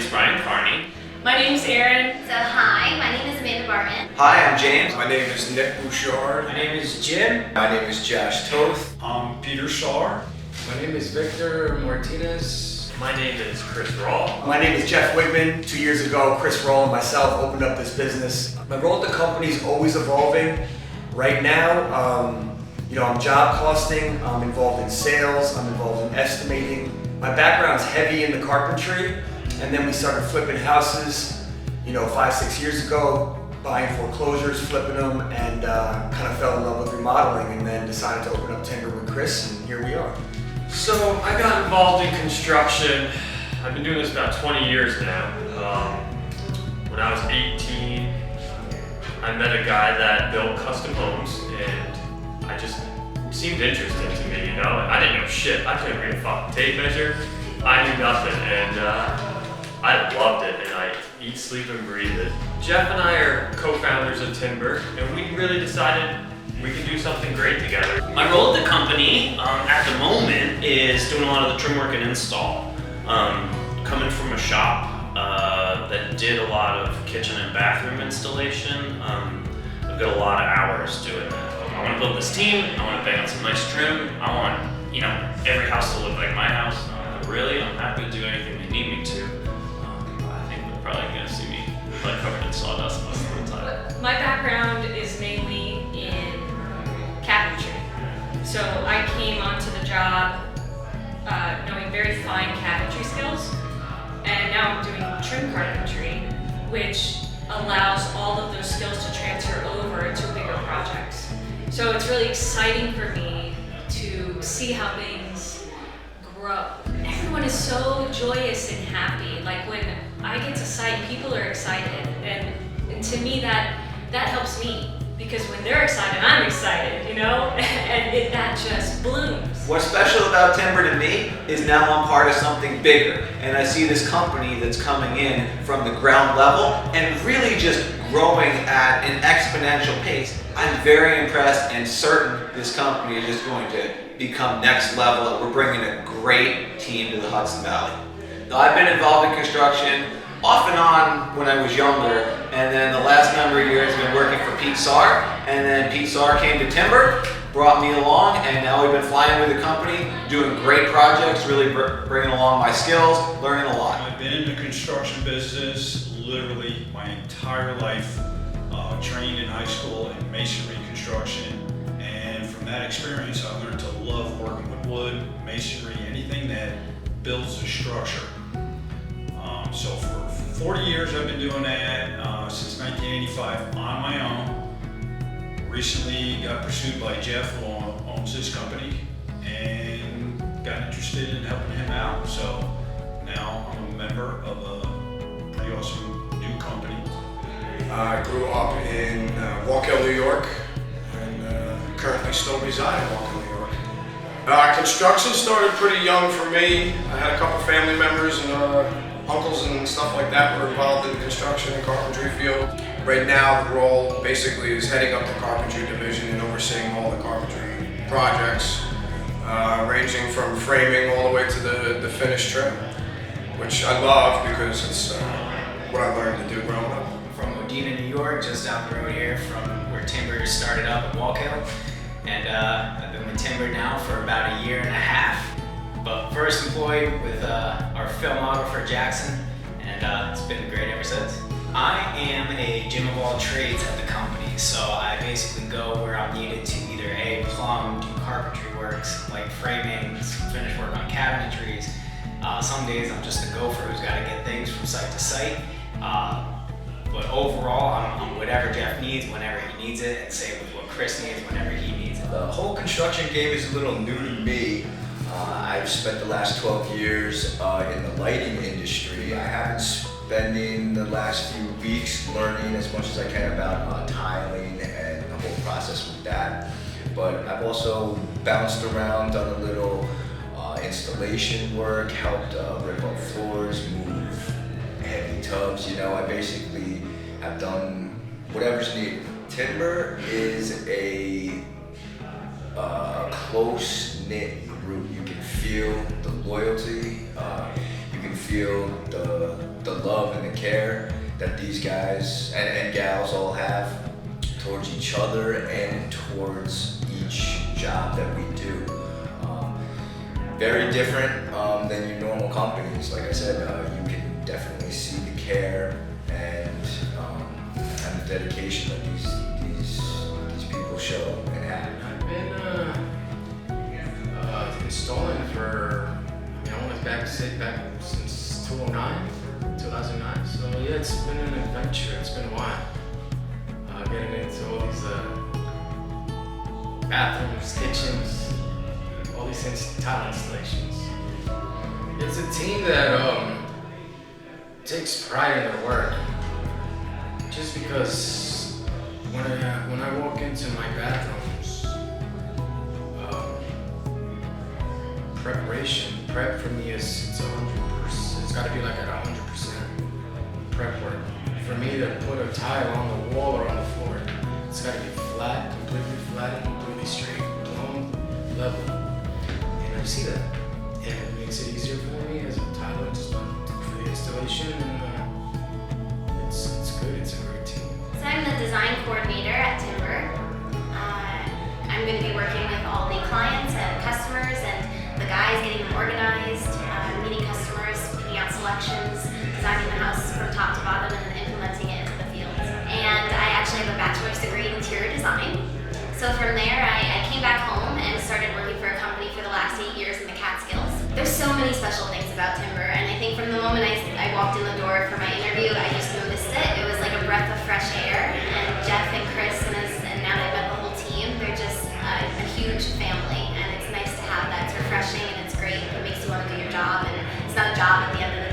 name's Brian Carney. My name's Erin. So hi, my name is Amanda Barman. Hi, I'm James. My name is Nick Bouchard. My name is Jim. My name is Josh Toth. I'm Peter Saar. My name is Victor Martinez. My name is Chris Rall. My name is Jeff Wiegmann. 2 years ago, Chris Rall and myself opened up this business. My role at the company is always evolving. Right now, I'm job costing, I'm involved in sales, I'm involved in estimating. My background's heavy in the carpentry, and then we started flipping houses, 5-6 years ago, buying foreclosures, flipping them, and kind of fell in love with remodeling, and then decided to open up Timber with Chris, and here we are. So I got involved in construction. I've been doing this about 20 years now. When I was 18, I met a guy that built custom homes, and it seemed interesting to me, I didn't know shit. I couldn't read a fucking tape measure. I knew nothing, and I loved it, and I eat, sleep, and breathe it. Jeff and I are co-founders of Timber, and we really decided we could do something great together. My role at the company at the moment is doing a lot of the trim work and install. Coming from a shop that did a lot of kitchen and bathroom installation, I've got a lot of hours doing that. I want to build this team, I want to bang on some nice trim, I want every house to look like my house. Really, I'm happy to do anything they need me to. I think they're probably going to see me covered in sawdust most of the time. My background is mainly in cabinetry. So I came onto the job knowing very fine cabinetry skills, and now I'm doing trim carpentry, which allows all of those skills to transfer over to bigger projects. So it's really exciting for me to see how things grow. Everyone is so joyous and happy. Like when I get to site, people are excited, and to me that helps me, because when they're excited, I'm excited, and that just blooms. What's special about Timber to me is now I'm part of something bigger, and I see this company that's coming in from the ground level and really just growing at an exponential pace. I'm very impressed and certain this company is just going to become next level, and we're bringing a great team to the Hudson Valley. Now, I've been involved in construction off and on when I was younger, and then the last number of years I've been working for Pete Saar, and then Pete Saar came to Timber, brought me along, and now we've been flying with the company, doing great projects, really bringing along my skills, learning a lot. I've been in the construction business literally my entire life, trained in high school in masonry construction, and from that experience I learned to love working with wood, masonry, anything that builds a structure. So for 40 years I've been doing that, since 1985 on my own. Recently got pursued by Jeff, who owns this company, and got interested in helping him out. So now I'm a member of a pretty awesome new company. I grew up in Wallkill, New York, and currently still reside in Wallkill, New York. Construction started pretty young for me. I had a couple family members and uncles and stuff like that were involved in the construction and carpentry field. Right now, the role basically is heading up the carpentry division and overseeing all the carpentry projects, ranging from framing all the way to the finished trim, which I love because it's what I learned to do growing up. From Modena, New York, just down the road here from where Timber started up at Wallkill. And I've been with Timber now for about a year and a half. But first employed with our filmographer Jackson, and it's been great ever since. I am a Jim of all trades at the company, so I basically go where I'm needed to either A, plumb, do carpentry works like framing, some finish work on cabinetries. Some days I'm just a gopher who's got to get things from site to site. But overall, I'm whatever Jeff needs, whenever he needs it, and same with what Chris needs, whenever he needs it. The whole construction game is a little new to me. I've spent the last 12 years in the lighting industry. I have been spending the last few weeks learning as much as I can about tiling and the whole process with that. But I've also bounced around, done a little installation work, helped rip up floors, move heavy tubs. I basically have done whatever's needed. Timber is a close-knit group. You can feel the loyalty, you can feel the love and the care that these guys and gals all have towards each other and towards each job that we do. Very different than your normal companies. Like I said, you can definitely see the care and the dedication that these people show and have. I've been installing for, I went back since 2009. So yeah, it's been an adventure. It's been a while. Getting into all these bathrooms, kitchens, all these tile installations. It's a team that takes pride in their work. Just because when I walk into my bathrooms, prep for me is it's 100%. It's got to be like at 100% prep work. For me to put a tile on the wall or on the floor, it's got to be flat, and completely straight, plumb, level. And I see that. And it makes it easier for me as a tiler just for the installation. And it's good. It's a great team. So I'm the design coordinator at Timber. I'm going to be working with all the clients and customers and the guys, getting them organized, meeting customers, picking out selections, designing the house from top to bottom, and then implementing it into the field. And I actually have a bachelor's degree in interior design. So from there, I came back home and started working for a company for the last 8 years in the Catskills. There's so many special things about Timber, and I think from the moment I walked in the door for my interview, I just noticed it. It was like a breath of fresh air. And Jeff and Chris and now that I've met the whole team, they're just a huge family, and it's nice to have that. It's refreshing and it's great. It makes you want to do your job, and it's not a job at the end of the